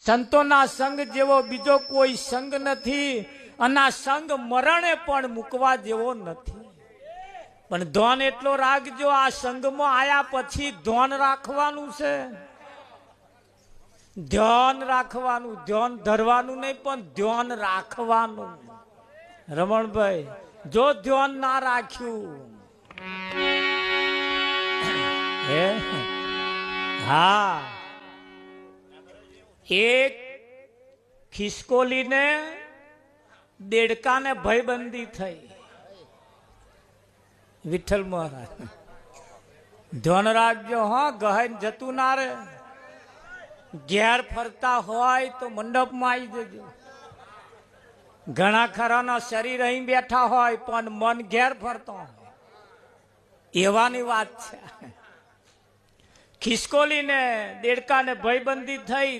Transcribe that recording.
સંતોના સંગ જેવો બીજો કોઈ સંગ નથી, અને આ સંગ મરણે પણ મૂકવા જેવો નથી. પણ ધોન એટલો રાખજો, આ સંગમાં આયા પછી ધોન રાખવાનું છે, ધ્યાન રાખવાનું, ધ્યાન ધરવાનું નહીં પણ ધ્યાન રાખવાનું. રમણભાઈ, જો ધ્યાન ના રાખ્યું, હા, એક ખિસકોલીને દેડકાને ભયબંધી થઈ. વિઠ્ઠલ મહારાજ, ધ્યાન રાખજો, હા, ગહાઈને જતું ના રે. ઘેર ફરતા હોય તો મંડપમાં આવી જજો. ઘણા ખરાના શરીર અહીં બેઠા હોય પણ મન ઘેર ફરતો હોય, એવાની વાત છે. ખિસકોલીને દેડકાને ભયબંધી થઈ.